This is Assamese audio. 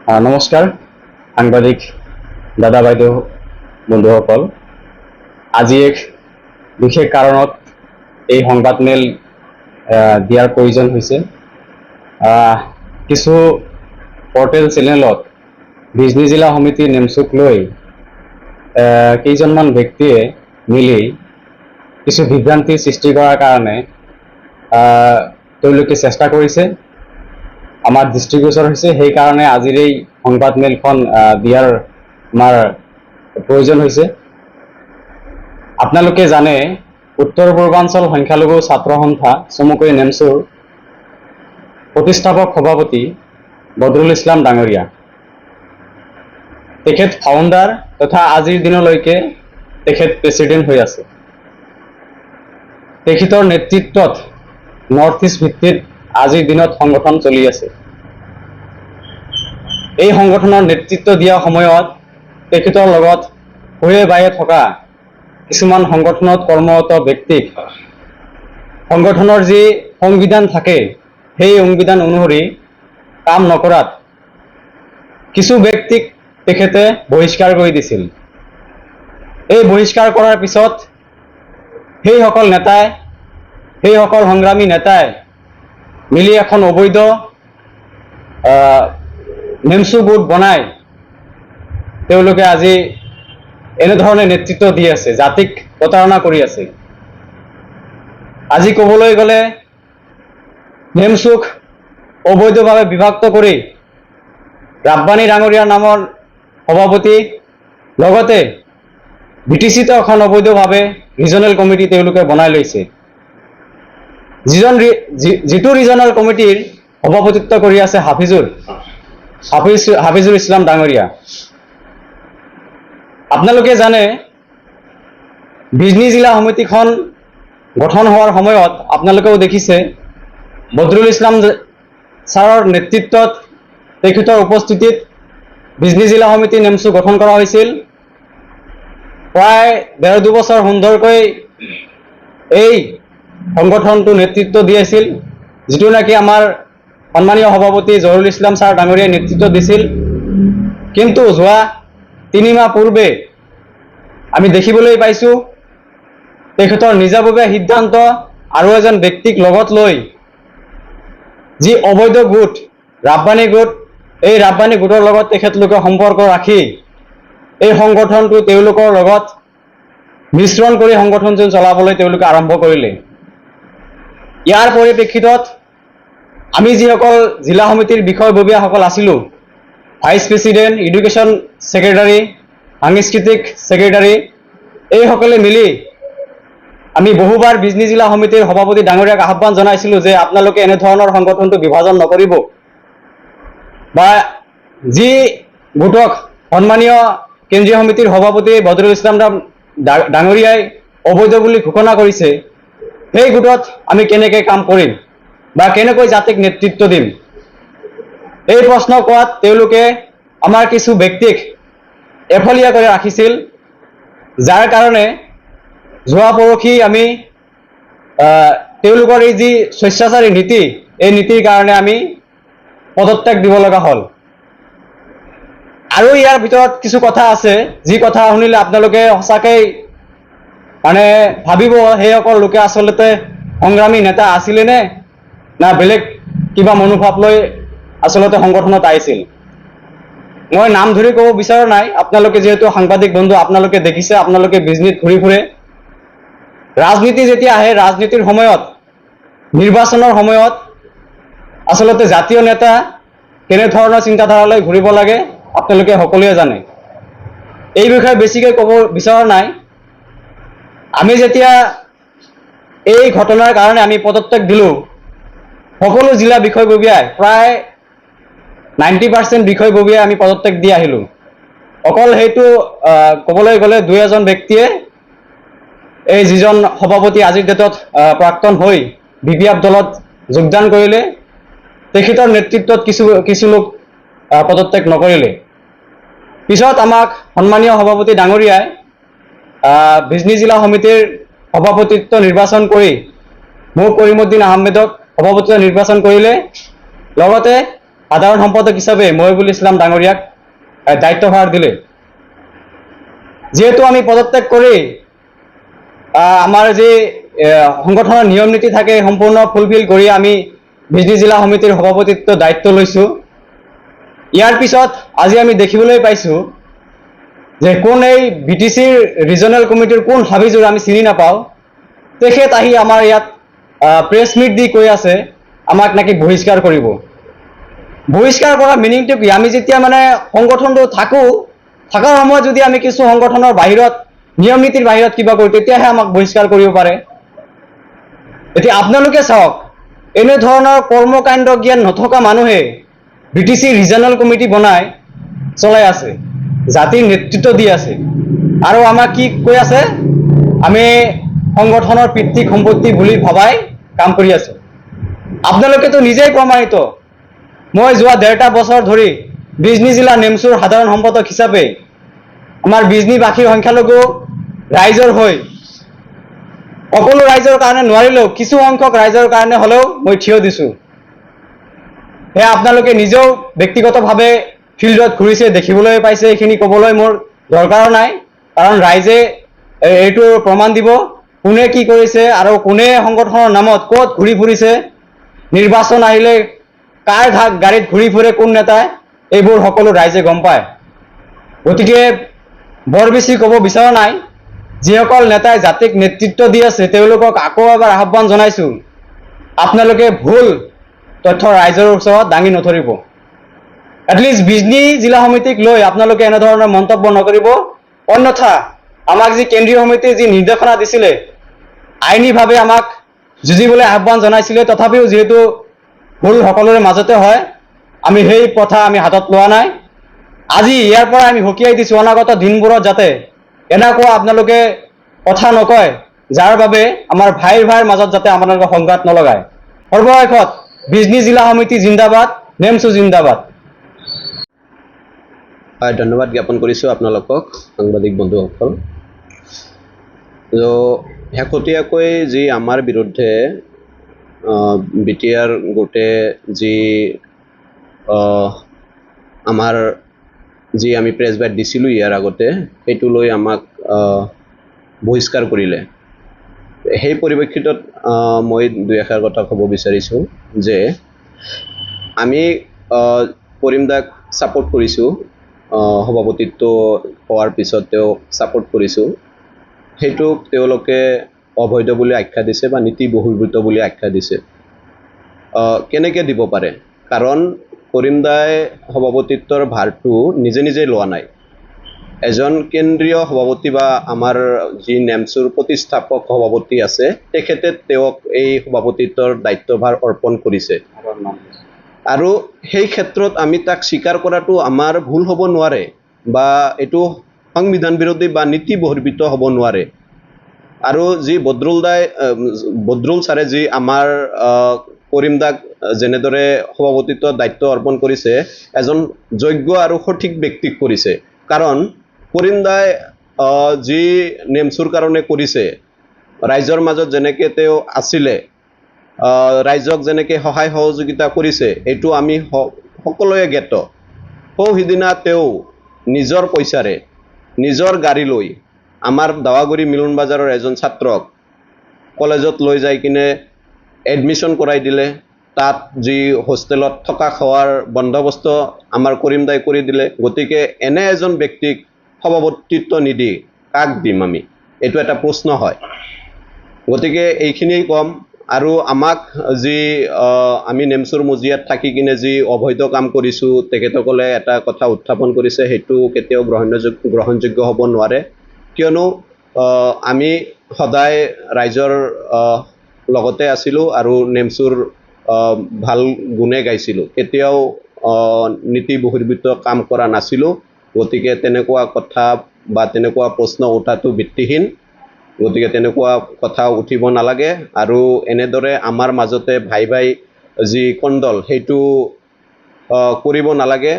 নমস্কাৰ সাংবাদিক দাদা বাইদেউ বন্ধুসকল। আজি এক বিশেষ কাৰণত এই সংবাদমেল দিয়াৰ প্ৰয়োজন হৈছে। কিছু পৰ্টেল চেনেলত বিজনী জিলা সমিতিৰ নেমচুক লৈ কেইজনমান ব্যক্তিয়ে মিলি কিছু বিভ্ৰান্তিৰ সৃষ্টি কৰাৰ কাৰণে তেওঁলোকে চেষ্টা কৰিছে, আমাৰ দৃষ্টিগোচৰ হৈছে। সেইকাৰণে আজিৰ এই সংবাদমেলখন দিয়াৰ আমাৰ প্ৰয়োজন হৈছে। আপোনালোকে জানে, উত্তৰ পূৰ্বাঞ্চল সংখ্যালঘু ছাত্ৰ সন্থা চমুকৈ নেমচুৰ প্ৰতিষ্ঠাপক সভাপতি বদৰুল ইছলাম ডাঙৰীয়া, তেখেত ফাউণ্ডাৰ তথা আজিৰ দিনলৈকে তেখেত প্ৰেছিডেণ্ট হৈ আছে। তেখেতৰ নেতৃত্বত নৰ্থ ইষ্ট ভিত্তিত আজিৰ দিনত সংগঠন চলি আছে। এই সংগঠনৰ নেতৃত্ব দিয়া সময়ত তেখেতৰ লগত ঘূৰে বায়ে থকা কিছুমান সংগঠনত কৰ্মৰত ব্যক্তিক সংগঠনৰ যি সংবিধান থাকে সেই সংবিধান অনুসৰি কাম নকৰাত কিছু ব্যক্তিক তেখেতে বহিষ্কাৰ কৰি দিছিল। এই বহিষ্কাৰ কৰাৰ পিছত সেইসকল সংগ্ৰামী নেতাই মিলি এখন অবৈধ নেমচু গোট বনাই তেওঁলোকে আজি এনেধৰণে নেতৃত্ব দি আছে, জাতিক প্ৰতাৰণা কৰি আছে। আজি ক'বলৈ গ'লে নেমচুক অবৈধভাৱে বিভক্ত কৰি ৰাব্বানী ডাঙৰীয়াৰ নামৰ সভাপতি, লগতে BTCতো এখন অবৈধভাৱে ৰিজনেল কমিটি তেওঁলোকে বনাই লৈছে। যিটো ৰিজনেল কমিটিৰ সভাপতিত্ব কৰি আছে হাফিজুল ইছলাম ডাঙৰীয়া। আপোনালোকে জানে, বিজনী জিলা সমিতিখন গঠন হোৱাৰ সময়ত আপোনালোকেও দেখিছে, বদৰুল ইছলাম ছাৰৰ নেতৃত্বত তেখেতৰ উপস্থিতিত বিজনী জিলা সমিতি নেমচু গঠন কৰা হৈছিল। প্ৰায় ১.৫-২ বছৰ সুন্দৰকৈ এই সংগঠনটো নেতৃত্ব দি আছিল, যিটো নেকি আমাৰ সন্মানীয় সভাপতি জহুৰুল ইছলাম ছাৰ ডাঙৰীয়াই নেতৃত্ব দিছিল। কিন্তু যোৱা ৩ মাহ পূৰ্বে আমি দেখিবলৈ পাইছোঁ, তেখেতৰ নিজাববীয়া সিদ্ধান্ত আৰু এজন ব্যক্তিক লগত লৈ যি অবৈধ গোট ৰাব্বানী গোট, এই ৰাব্বানী গোটৰ লগত তেখেতলোকে সম্পৰ্ক ৰাখি এই সংগঠনটো তেওঁলোকৰ লগত মিশ্ৰণ কৰি সংগঠনটো চলাবলৈ তেওঁলোকে আৰম্ভ কৰিলে। ইয়াৰ পৰিপ্ৰেক্ষিতত আমি যিসকল জিলা সমিতিৰ বিষয়ববীয়াসকল আছিলোঁ, ভাইচ প্ৰেছিডেণ্ট, এডুকেশ্যন ছেক্ৰেটাৰী, সাংস্কৃতিক ছেক্ৰেটাৰী, এইসকলে মিলি আমি বহুবাৰ বিজনী জিলা সমিতিৰ সভাপতি ডাঙৰীয়াক আহ্বান জনাইছিলোঁ যে আপোনালোকে এনেধৰণৰ সংগঠনটো বিভাজন নকৰিব, বা যি গোটক সন্মানীয় কেন্দ্ৰীয় সমিতিৰ সভাপতি বদৰুল ইছলাম ডাঙৰীয়াই অবৈধ বুলি ঘোষণা কৰিছে, সেই গোটত আমি কেনেকৈ কাম কৰিম বা কেনেকৈ জাতিক নেতৃত্ব দিম, এই প্ৰশ্ন কোৱাত তেওঁলোকে আমাৰ কিছু ব্যক্তিক এফলীয়া কৰি ৰাখিছিল। যাৰ কাৰণে যোৱা পৰহি আমি তেওঁলোকৰ এই যি স্বেচ্ছাচাৰী নীতি, এই নীতিৰ কাৰণে আমি পদত্যাগ দিব লগা হ'ল। আৰু ইয়াৰ ভিতৰত কিছু কথা আছে, যি কথা শুনিলে আপোনালোকে সঁচাকৈ ভাবিব সেইসকল লোকে আচলতে সংগ্ৰামী নেতা আছিলেনে না বেলেগ কিবা মনোভাৱ লৈ আচলতে সংগঠনত আহিছিল। মই নাম ধৰি ক'ব বিচৰা নাই, আপোনালোকে যিহেতু সাংবাদিক বন্ধু, আপোনালোকে দেখিছে, আপোনালোকে বিজনীত ঘূৰি ফুৰে। ৰাজনীতি যেতিয়া আহে, ৰাজনীতিৰ সময়ত, নিৰ্বাচনৰ সময়ত আচলতে জাতীয় নেতা কেনেধৰণৰ চিন্তাধাৰালৈ ঘূৰিব লাগে আপোনালোকে সকলোৱে জানে। এই বিষয়ে বেছিকৈ ক'ব বিচৰা নাই। আমি যেতিয়া এই ঘটনাৰ কাৰণে আমি পদত্যাগ দিলোঁ, সকলো জিলা বিষয়ববীয়াই প্ৰায় 90% বিষয়ববীয়াই আমি পদত্যাগ দি আহিলোঁ। অকল সেইটো ক'বলৈ গ'লে ২-এজন ব্যক্তিয়ে এই যিজন সভাপতি আজিৰ ডেটত প্ৰাক্তন হৈ BPF দলত যোগদান কৰিলে, তেখেতৰ নেতৃত্বত কিছু লোক পদত্যাগ নকৰিলে। পিছত আমাক সন্মানীয় সভাপতি ডাঙৰীয়াই বিজনী জিলা সমিতিৰ সভাপতিত্ব নিৰ্বাচন কৰি মোক কৰিমুদ্দিন আহমেদক সভাপতিত্ব নিৰ্বাচন কৰিলে। লগতে সাধাৰণ সম্পাদক হিচাপে মহিবুল ইছলাম ডাঙৰীয়াক দায়িত্বভাৰ দিলে। যিহেতু আমি পদত্যাগ কৰি আমাৰ যি সংগঠনৰ নিয়ম নীতি থাকে সম্পূৰ্ণ ফুলফিল কৰি আমি বিজনী জিলা সমিতিৰ সভাপতিত্ব দায়িত্ব লৈছোঁ। ইয়াৰ পিছত আজি আমি দেখিবলৈ পাইছোঁ যে কোন এই BTCৰ ৰিজনেল কমিটিৰ কোন হাবিযোৰ আমি চিনি নাপাওঁ, তেখেত আহি আমাৰ ইয়াত প্ৰেছ মিট দি কৈ আছে আমাক নাকি বহিষ্কাৰ কৰিব। বহিষ্কাৰ কৰা মিনিংটো কি? আমি যেতিয়া মানে সংগঠনটো থকাৰ সময়ত যদি আমি কিছু সংগঠনৰ বাহিৰত নিয়ম নীতিৰ বাহিৰত কিবা কৰোঁ তেতিয়াহে আমাক বহিষ্কাৰ কৰিব পাৰে। এতিয়া আপোনালোকে চাওক, এনেধৰণৰ কৰ্মকাণ্ড জ্ঞান নথকা মানুহে BTC ৰিজনেল কমিটি বনাই চলাই আছে, জাতিৰ নেতৃত্ব দি আছে আৰু আমাক কি কৈ আছে আমি সংগঠনৰ পিতৃক সম্পত্তি বুলি ভবাই কাম কৰি আছো। আপোনালোকেতো নিজেই প্ৰমাণিত। মই যোৱা 1.5 বছৰ ধৰি বিজনী জিলা নেমচুৰ সাধাৰণ সম্পাদক হিচাপে আমাৰ বিজনীবাসীৰ সংখ্যালঘু ৰাইজৰ হৈ সকলো ৰাইজৰ কাৰণে নোৱাৰিলেও কিছু সংখ্যক ৰাইজৰ কাৰণে হ'লেও মই থিয় দিছোঁ। সেয়া আপোনালোকে নিজেও ব্যক্তিগতভাৱে ফিল্ডত ঘূৰিছে, দেখিবলৈ পাইছে। এইখিনি ক'বলৈ মোৰ দৰকাৰো নাই, কাৰণ ৰাইজে এইটোৰ প্ৰমাণ দিব কোনে কি কৰিছে আৰু কোনে সংগঠনৰ নামত ক'ত ঘূৰি ফুৰিছে, নিৰ্বাচন আহিলে কাৰ গাড়ীত ঘূৰি ফুৰে কোন নেতাই, এইবোৰ সকলো ৰাইজে গম পায়। গতিকে বৰ বেছি ক'ব বিচৰা নাই। যিসকল নেতাই জাতিক নেতৃত্ব দি আছে তেওঁলোকক আকৌ এবাৰ আহ্বান জনাইছোঁ, আপোনালোকে ভুল তথ্য ৰাইজৰ ওচৰত দাঙি নধৰিব। এটলিষ্ট বিজনী জিলা সমিতিক লৈ আপোনালোকে এনেধৰণৰ মন্তব্য নকৰিব। অন্যথা আমাক যি কেন্দ্ৰীয় সমিতিয়ে যি নিৰ্দেশনা দিছিলে, আইনীভাৱে আমাক যুঁজিবলৈ আহ্বান জনাইছিলে, তথাপিও যিহেতু ভুল সকলোৰে মাজতে হয়, আমি সেই কথা আমি হাতত লোৱা নাই। আজি ইয়াৰ পৰা আমি সকীয়াই দিছোঁ অনাগত দিনবোৰত যাতে এনেকুৱা আপোনালোকে কথা নকয়, যাৰ বাবে আমাৰ ভাইৰ মাজত যাতে আপোনালোকে সংঘাত নলগায়। সৰ্বশেষত বিজনী জিলা সমিতি জিন্দাবাদ, নেমচু জিন্দাবাদ। ধন্যবাদ জ্ঞাপন কৰিছোঁ আপোনালোকক সাংবাদিক বন্ধুসকল। শেহতীয়াকৈ যি আমাৰ বিৰুদ্ধে BTR গোটে যি আমাৰ যি আমি প্ৰেছ বাইট দিছিলোঁ ইয়াৰ আগতে, সেইটো লৈ আমাক বহিষ্কাৰ কৰিলে। সেই পৰিপ্ৰেক্ষিতত মই দুই এষাৰ কথা ক'ব বিচাৰিছোঁ যে আমি কৰিমদাক ছাপোৰ্ট কৰিছোঁ, সভাপতিত্ব হোৱাৰ পিছত তেওঁক ছাপোৰ্ট কৰিছোঁ। সেইটোক তেওঁলোকে অবৈধ বুলি আখ্যা দিছে বা নীতি বহিৰ্ভূত বুলি আখ্যা দিছে। কেনেকৈ দিব পাৰে? কাৰণ কৰিমদাই সভাপতিত্বৰ ভাৰটো নিজে নিজে লোৱা নাই। এজন কেন্দ্ৰীয় সভাপতি বা আমাৰ যি নেমচুৰ প্ৰতিষ্ঠাপক সভাপতি আছে তেখেতে তেওঁক এই সভাপতিত্বৰ দায়িত্বভাৰ অৰ্পণ কৰিছে, আৰু সেই ক্ষেত্ৰত আমি তাক স্বীকাৰ কৰাটো আমাৰ ভুল হ'ব নোৱাৰে বা এইটো সংবিধান বিৰোধী বা নীতি বহিৰ্ভূত হ'ব নোৱাৰে। আৰু যি বদৰুল ছাৰে যি আমাৰ কৰিমদাক যেনেদৰে সভাপতিত্বৰ দায়িত্ব অৰ্পণ কৰিছে, এজন যোগ্য আৰু সঠিক ব্যক্তিক কৰিছে। কাৰণ কৰিমদাই যি নেমচুৰ কাৰণে কৰিছে, ৰাইজৰ মাজত যেনেকৈ তেওঁ আছিলে, ৰাইজক যেনেকৈ সহায় সহযোগিতা কৰিছে, এইটো আমি সকলোৱে জ্ঞাত। সিদিনা তেওঁ নিজৰ পইচাৰে নিজৰ গাড়ী লৈ আমাৰ দাৱাগুৰি মিলন বজাৰৰ এজন ছাত্ৰক কলেজত লৈ যাই কিনে এডমিশ্যন কৰাই দিলে। তাত যি হোষ্টেলত থকা খোৱাৰ বন্দোবস্ত আমাৰ কৰিমদাই কৰি দিলে। গতিকে এনে এজন ব্যক্তিক সভাপতিত্ব নিদি কাক দিম আমি? এইটো এটা প্ৰশ্ন হয়। গতিকে এইখিনিয়েই ক'ম। আৰু আমাক যি আমি নেমচুৰ মজিয়াত থাকি কিনে যি অবৈধ কাম কৰিছোঁ, তেখেতসকলে এটা কথা উত্থাপন কৰিছে, সেইটো কেতিয়াও গ্ৰহণযোগ্য হ'ব নোৱাৰে। কিয়নো আমি সদায় ৰাইজৰ লগতে আছিলোঁ আৰু নেমচুৰ ভাল গুণে গাইছিলোঁ, কেতিয়াও নীতি বহিৰ্ভূত কাম কৰা নাছিলোঁ। গতিকে তেনেকুৱা কথা বা তেনেকুৱা প্ৰশ্ন উঠাটো ভিত্তিহীন। গতিকে তেনেকুৱা কথা উঠিব নালাগে। আৰু এনেদৰে আমাৰ মাজতে ভাই যি কণ্ডল, সেইটো কৰিব নালাগে।